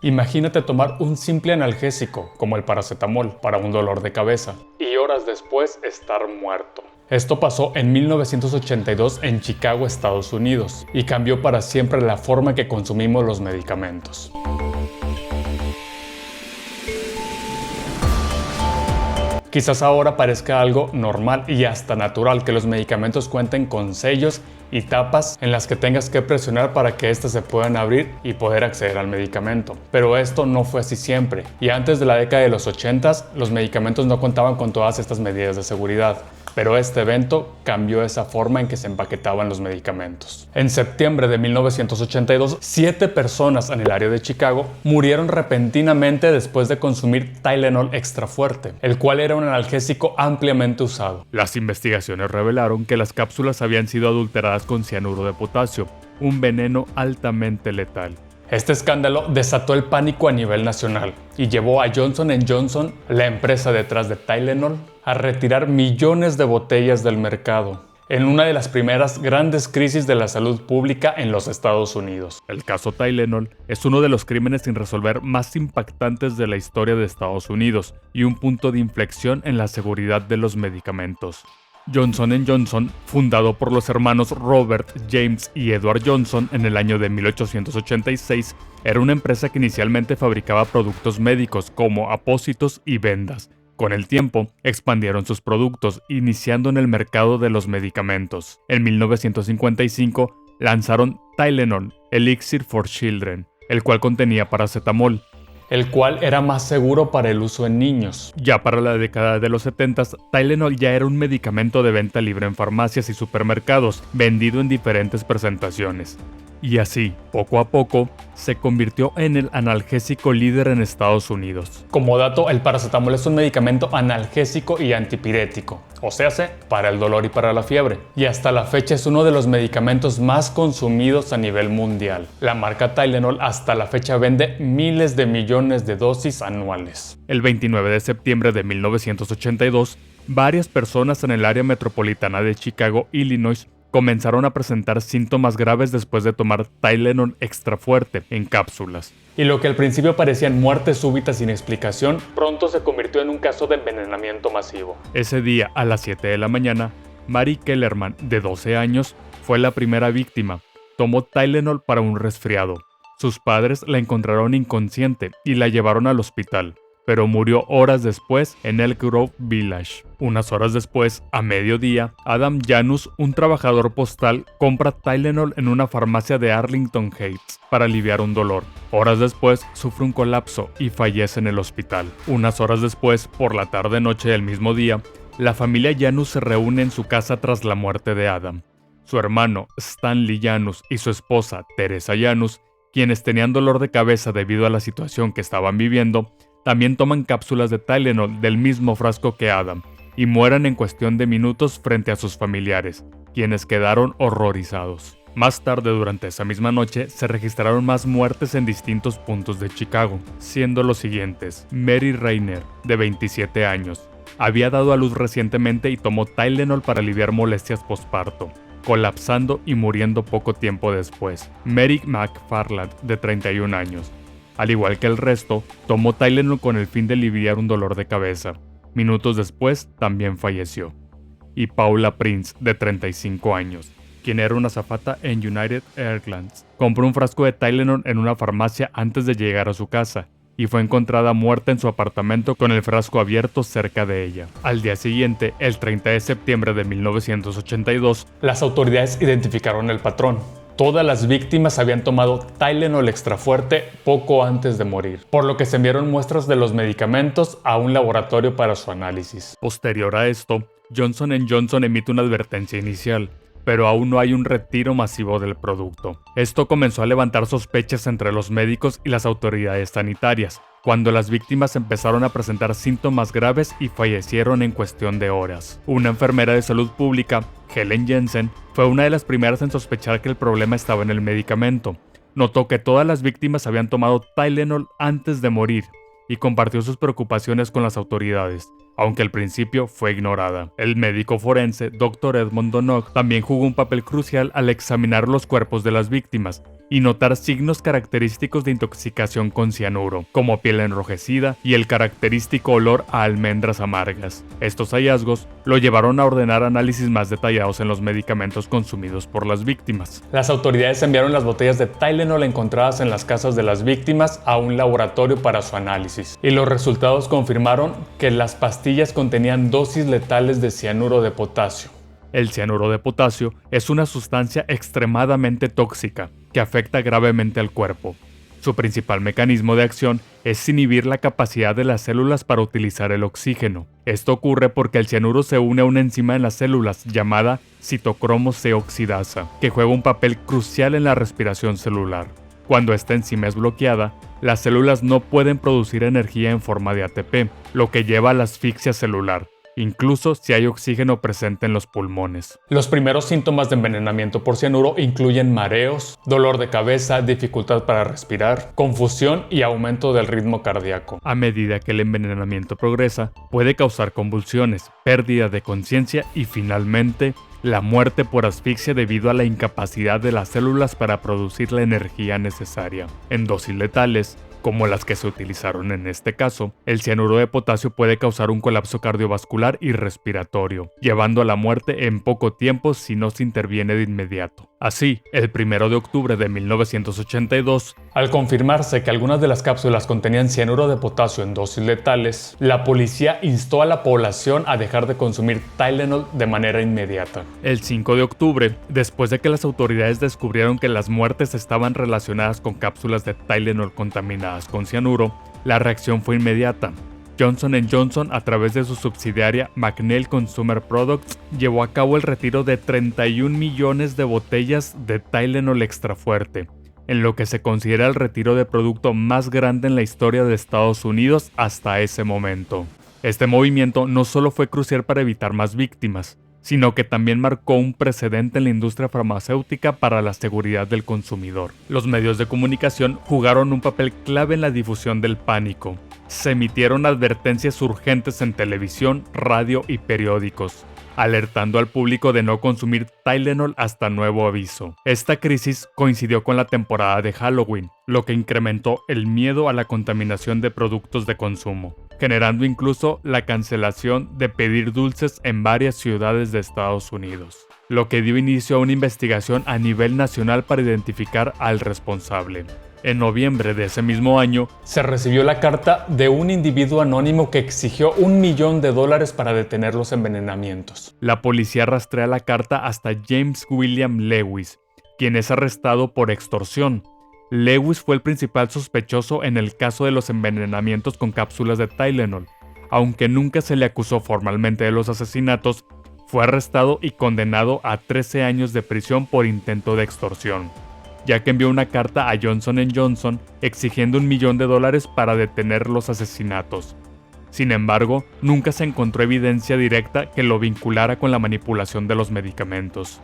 Imagínate tomar un simple analgésico, como el paracetamol, para un dolor de cabeza, y horas después estar muerto. Esto pasó en 1982 en Chicago, Estados Unidos, y cambió para siempre la forma en que consumimos los medicamentos. Quizás ahora parezca algo normal y hasta natural que los medicamentos cuenten con sellos y tapas en las que tengas que presionar para que éstas se puedan abrir y poder acceder al medicamento. Pero esto no fue así siempre, y antes de la década de los 80s, los medicamentos no contaban con todas estas medidas de seguridad. Pero este evento cambió esa forma en que se empaquetaban los medicamentos. En septiembre de 1982, 7 personas en el área de Chicago murieron repentinamente después de consumir Tylenol extra fuerte, el cual era un analgésico ampliamente usado. Las investigaciones revelaron que las cápsulas habían sido adulteradas con cianuro de potasio, un veneno altamente letal. Este escándalo desató el pánico a nivel nacional y llevó a Johnson & Johnson, la empresa detrás de Tylenol, a retirar millones de botellas del mercado, en una de las primeras grandes crisis de la salud pública en los Estados Unidos. El caso Tylenol es uno de los crímenes sin resolver más impactantes de la historia de Estados Unidos y un punto de inflexión en la seguridad de los medicamentos. Johnson & Johnson, fundado por los hermanos Robert, James y Edward Johnson en el año de 1886, era una empresa que inicialmente fabricaba productos médicos como apósitos y vendas. Con el tiempo, expandieron sus productos, iniciando en el mercado de los medicamentos. En 1955, lanzaron Tylenol, Elixir for Children, el cual contenía paracetamol, el cual era más seguro para el uso en niños. Ya para la década de los 70s, Tylenol ya era un medicamento de venta libre en farmacias y supermercados, vendido en diferentes presentaciones. Y así, poco a poco, se convirtió en el analgésico líder en Estados Unidos. Como dato, el paracetamol es un medicamento analgésico y antipirético, o sea, para el dolor y para la fiebre. Y hasta la fecha es uno de los medicamentos más consumidos a nivel mundial. La marca Tylenol hasta la fecha vende miles de millones de dosis anuales. El 29 de septiembre de 1982, varias personas en el área metropolitana de Chicago, Illinois, comenzaron a presentar síntomas graves después de tomar Tylenol extra fuerte en cápsulas. Y lo que al principio parecían muertes súbitas sin explicación, pronto se convirtió en un caso de envenenamiento masivo. Ese día, a las 7 de la mañana, Mary Kellerman, de 12 años, fue la primera víctima. Tomó Tylenol para un resfriado. Sus padres la encontraron inconsciente y la llevaron al hospital, pero murió horas después en Elk Grove Village. Unas horas después, a mediodía, Adam Janus, un trabajador postal, compra Tylenol en una farmacia de Arlington Heights para aliviar un dolor. Horas después, sufre un colapso y fallece en el hospital. Unas horas después, por la tarde-noche del mismo día, la familia Janus se reúne en su casa tras la muerte de Adam. Su hermano, Stanley Janus, y su esposa, Teresa Janus, quienes tenían dolor de cabeza debido a la situación que estaban viviendo, también toman cápsulas de Tylenol del mismo frasco que Adam y mueren en cuestión de minutos frente a sus familiares, quienes quedaron horrorizados. Más tarde, durante esa misma noche, se registraron más muertes en distintos puntos de Chicago, siendo los siguientes: Mary Rainer, de 27 años, había dado a luz recientemente y tomó Tylenol para aliviar molestias posparto, colapsando y muriendo poco tiempo después. Mary McFarland, de 31 años, al igual que el resto, tomó Tylenol con el fin de aliviar un dolor de cabeza. Minutos después, también falleció. Y Paula Prince, de 35 años, quien era una azafata en United Airlines, compró un frasco de Tylenol en una farmacia antes de llegar a su casa, y fue encontrada muerta en su apartamento con el frasco abierto cerca de ella. Al día siguiente, el 30 de septiembre de 1982, las autoridades identificaron el patrón. Todas las víctimas habían tomado Tylenol extra fuerte poco antes de morir, por lo que se enviaron muestras de los medicamentos a un laboratorio para su análisis. Posterior a esto, Johnson & Johnson emite una advertencia inicial, pero aún no hay un retiro masivo del producto. Esto comenzó a levantar sospechas entre los médicos y las autoridades sanitarias, cuando las víctimas empezaron a presentar síntomas graves y fallecieron en cuestión de horas. Una enfermera de salud pública, Helen Jensen, fue una de las primeras en sospechar que el problema estaba en el medicamento. Notó que todas las víctimas habían tomado Tylenol antes de morir y compartió sus preocupaciones con las autoridades. aunque al principio fue ignorada. El médico forense Dr. Edmond Donogh también jugó un papel crucial al examinar los cuerpos de las víctimas y notar signos característicos de intoxicación con cianuro, como piel enrojecida y el característico olor a almendras amargas. Estos hallazgos lo llevaron a ordenar análisis más detallados en los medicamentos consumidos por las víctimas. Las autoridades enviaron las botellas de Tylenol encontradas en las casas de las víctimas a un laboratorio para su análisis, y los resultados confirmaron que las pastillas contenían dosis letales de cianuro de potasio. El cianuro de potasio es una sustancia extremadamente tóxica que afecta gravemente al cuerpo. Su principal mecanismo de acción es inhibir la capacidad de las células para utilizar el oxígeno. Esto ocurre porque el cianuro se une a una enzima en las células llamada citocromo C oxidasa, que juega un papel crucial en la respiración celular. Cuando esta enzima es bloqueada, las células no pueden producir energía en forma de ATP, lo que lleva a la asfixia celular, incluso si hay oxígeno presente en los pulmones. Los primeros síntomas de envenenamiento por cianuro incluyen mareos, dolor de cabeza, dificultad para respirar, confusión y aumento del ritmo cardíaco. A medida que el envenenamiento progresa, puede causar convulsiones, pérdida de conciencia y finalmente la muerte por asfixia debido a la incapacidad de las células para producir la energía necesaria. En dosis letales, como las que se utilizaron en este caso, el cianuro de potasio puede causar un colapso cardiovascular y respiratorio, llevando a la muerte en poco tiempo si no se interviene de inmediato. Así, el 1 de octubre de 1982, al confirmarse que algunas de las cápsulas contenían cianuro de potasio en dosis letales, la policía instó a la población a dejar de consumir Tylenol de manera inmediata. El 5 de octubre, después de que las autoridades descubrieron que las muertes estaban relacionadas con cápsulas de Tylenol contaminadas con cianuro, la reacción fue inmediata. Johnson & Johnson, a través de su subsidiaria McNeil Consumer Products, llevó a cabo el retiro de 31 millones de botellas de Tylenol extra fuerte, en lo que se considera el retiro de producto más grande en la historia de Estados Unidos hasta ese momento. Este movimiento no solo fue crucial para evitar más víctimas, sino que también marcó un precedente en la industria farmacéutica para la seguridad del consumidor. Los medios de comunicación jugaron un papel clave en la difusión del pánico. Se emitieron advertencias urgentes en televisión, radio y periódicos, alertando al público de no consumir Tylenol hasta nuevo aviso. Esta crisis coincidió con la temporada de Halloween, lo que incrementó el miedo a la contaminación de productos de consumo, generando incluso la cancelación de pedir dulces en varias ciudades de Estados Unidos, lo que dio inicio a una investigación a nivel nacional para identificar al responsable. En noviembre de ese mismo año, se recibió la carta de un individuo anónimo que exigió $1 millón para detener los envenenamientos. La policía rastrea la carta hasta James William Lewis, quien es arrestado por extorsión. Lewis fue el principal sospechoso en el caso de los envenenamientos con cápsulas de Tylenol. Aunque nunca se le acusó formalmente de los asesinatos, fue arrestado y condenado a 13 años de prisión por intento de extorsión, ya que envió una carta a Johnson & Johnson exigiendo $1 millón para detener los asesinatos. Sin embargo, nunca se encontró evidencia directa que lo vinculara con la manipulación de los medicamentos.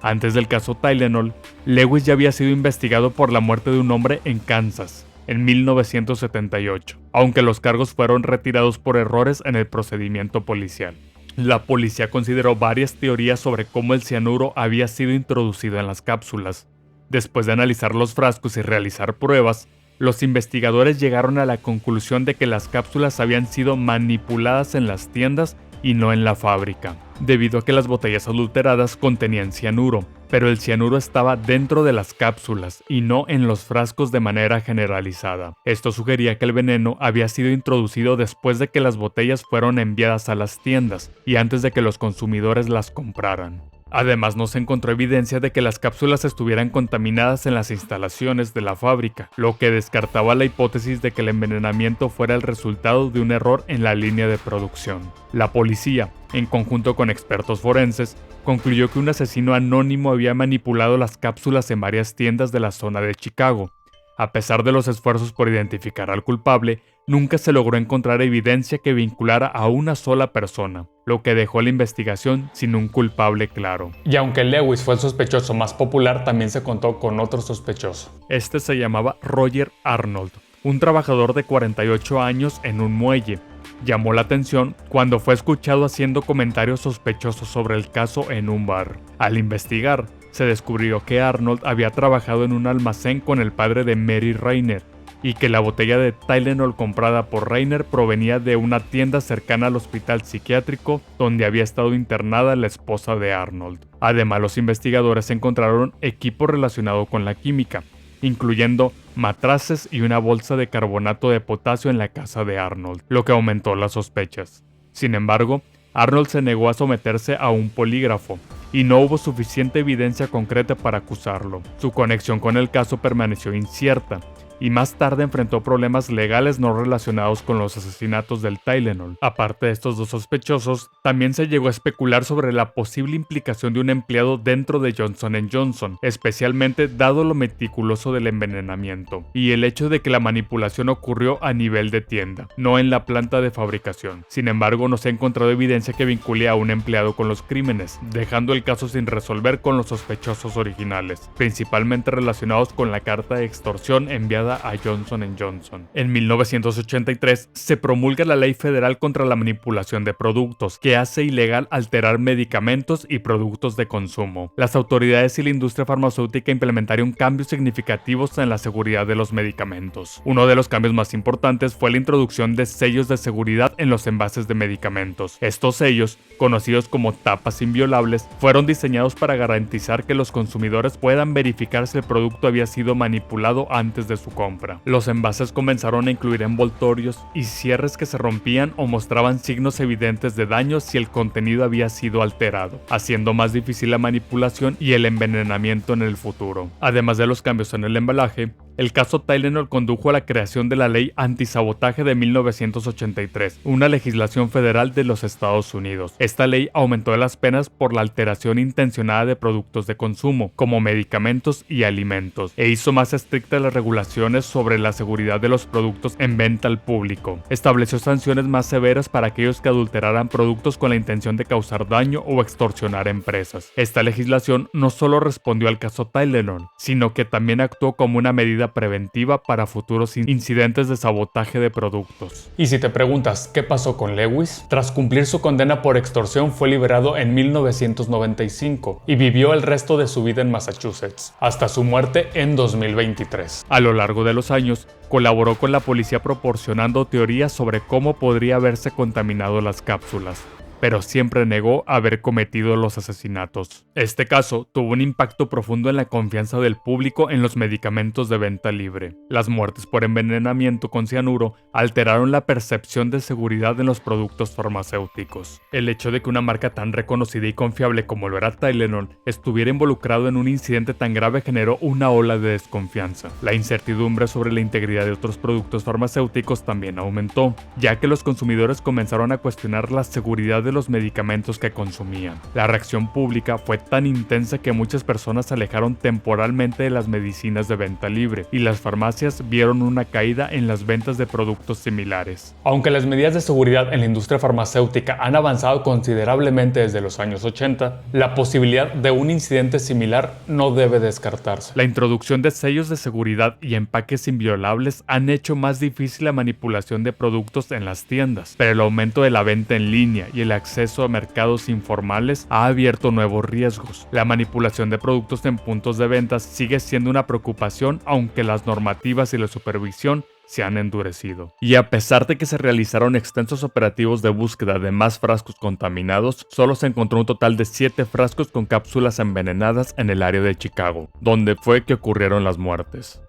Antes del caso Tylenol, Lewis ya había sido investigado por la muerte de un hombre en Kansas, en 1978, aunque los cargos fueron retirados por errores en el procedimiento policial. La policía consideró varias teorías sobre cómo el cianuro había sido introducido en las cápsulas. Después de analizar los frascos y realizar pruebas, los investigadores llegaron a la conclusión de que las cápsulas habían sido manipuladas en las tiendas y no en la fábrica, debido a que las botellas adulteradas contenían cianuro, pero el cianuro estaba dentro de las cápsulas y no en los frascos de manera generalizada. Esto sugería que el veneno había sido introducido después de que las botellas fueron enviadas a las tiendas y antes de que los consumidores las compraran. Además, no se encontró evidencia de que las cápsulas estuvieran contaminadas en las instalaciones de la fábrica, lo que descartaba la hipótesis de que el envenenamiento fuera el resultado de un error en la línea de producción. La policía, en conjunto con expertos forenses, concluyó que un asesino anónimo había manipulado las cápsulas en varias tiendas de la zona de Chicago. A pesar de los esfuerzos por identificar al culpable, nunca se logró encontrar evidencia que vinculara a una sola persona, lo que dejó la investigación sin un culpable claro. Y aunque Lewis fue el sospechoso más popular, también se contó con otro sospechoso. Este se llamaba Roger Arnold, un trabajador de 48 años en un muelle. llamó la atención cuando fue escuchado haciendo comentarios sospechosos sobre el caso en un bar. Al investigar, se descubrió que Arnold había trabajado en un almacén con el padre de Mary Reiner y que la botella de Tylenol comprada por Reiner provenía de una tienda cercana al hospital psiquiátrico donde había estado internada la esposa de Arnold. Además, los investigadores encontraron equipo relacionado con la química, incluyendo matraces y una bolsa de carbonato de potasio en la casa de Arnold, lo que aumentó las sospechas. Sin embargo, Arnold se negó a someterse a un polígrafo, y no hubo suficiente evidencia concreta para acusarlo. Su conexión con el caso permaneció incierta, y más tarde enfrentó problemas legales no relacionados con los asesinatos del Tylenol. Aparte de estos dos sospechosos, también se llegó a especular sobre la posible implicación de un empleado dentro de Johnson & Johnson, especialmente dado lo meticuloso del envenenamiento, y el hecho de que la manipulación ocurrió a nivel de tienda, no en la planta de fabricación. Sin embargo, no se ha encontrado evidencia que vincule a un empleado con los crímenes, dejando el caso sin resolver con los sospechosos originales, principalmente relacionados con la carta de extorsión enviada a Johnson & Johnson. En 1983 se promulga la Ley Federal contra la Manipulación de Productos, que hace ilegal alterar medicamentos y productos de consumo. Las autoridades y la industria farmacéutica implementaron cambios significativos en la seguridad de los medicamentos. Uno de los cambios más importantes fue la introducción de sellos de seguridad en los envases de medicamentos. Estos sellos, conocidos como tapas inviolables, fueron diseñados para garantizar que los consumidores puedan verificar si el producto había sido manipulado antes de su compra. Los envases comenzaron a incluir envoltorios y cierres que se rompían o mostraban signos evidentes de daño si el contenido había sido alterado, haciendo más difícil la manipulación y el envenenamiento en el futuro. Además de los cambios en el embalaje, el caso Tylenol condujo a la creación de la Ley Antisabotaje de 1983, una legislación federal de los Estados Unidos. Esta ley aumentó las penas por la alteración intencionada de productos de consumo, como medicamentos y alimentos, e hizo más estrictas las regulaciones sobre la seguridad de los productos en venta al público. Estableció sanciones más severas para aquellos que adulteraran productos con la intención de causar daño o extorsionar empresas. Esta legislación no solo respondió al caso Tylenol, sino que también actuó como una medida preventiva para futuros incidentes de sabotaje de productos. Y si te preguntas qué pasó con Lewis, tras cumplir su condena por extorsión fue liberado en 1995 y vivió el resto de su vida en Massachusetts, hasta su muerte en 2023. A lo largo de los años, colaboró con la policía proporcionando teorías sobre cómo podría haberse contaminado las cápsulas, pero siempre negó haber cometido los asesinatos. Este caso tuvo un impacto profundo en la confianza del público en los medicamentos de venta libre. Las muertes por envenenamiento con cianuro alteraron la percepción de seguridad en los productos farmacéuticos. El hecho de que una marca tan reconocida y confiable como lo era Tylenol estuviera involucrado en un incidente tan grave generó una ola de desconfianza. La incertidumbre sobre la integridad de otros productos farmacéuticos también aumentó, ya que los consumidores comenzaron a cuestionar la seguridad de los medicamentos que consumían. La reacción pública fue tan intensa que muchas personas se alejaron temporalmente de las medicinas de venta libre y las farmacias vieron una caída en las ventas de productos similares. Aunque las medidas de seguridad en la industria farmacéutica han avanzado considerablemente desde los años 80, la posibilidad de un incidente similar no debe descartarse. La introducción de sellos de seguridad y empaques inviolables han hecho más difícil la manipulación de productos en las tiendas, pero el aumento de la venta en línea y el acceso a mercados informales ha abierto nuevos riesgos. La manipulación de productos en puntos de venta sigue siendo una preocupación, aunque las normativas y la supervisión se han endurecido. Y a pesar de que se realizaron extensos operativos de búsqueda de más frascos contaminados, solo se encontró un total de 7 frascos con cápsulas envenenadas en el área de Chicago, donde fue que ocurrieron las muertes.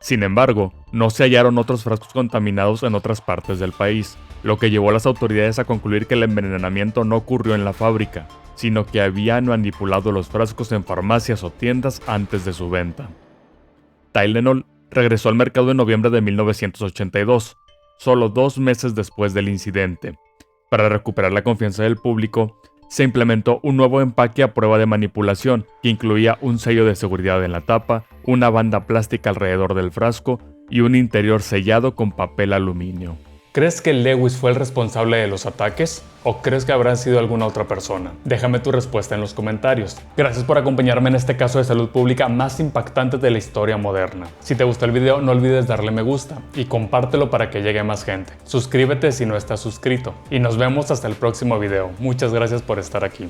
Sin embargo, no se hallaron otros frascos contaminados en otras partes del país, lo que llevó a las autoridades a concluir que el envenenamiento no ocurrió en la fábrica, sino que habían manipulado los frascos en farmacias o tiendas antes de su venta. Tylenol regresó al mercado en noviembre de 1982, solo 2 meses después del incidente. Para recuperar la confianza del público, se implementó un nuevo empaque a prueba de manipulación que incluía un sello de seguridad en la tapa, una banda plástica alrededor del frasco y un interior sellado con papel aluminio. ¿Crees que Lewis fue el responsable de los ataques? ¿O crees que habrá sido alguna otra persona? Déjame tu respuesta en los comentarios. Gracias por acompañarme en este caso de salud pública más impactante de la historia moderna. Si te gustó el video, no olvides darle me gusta y compártelo para que llegue más gente. Suscríbete si no estás suscrito. Y nos vemos hasta el próximo video. Muchas gracias por estar aquí.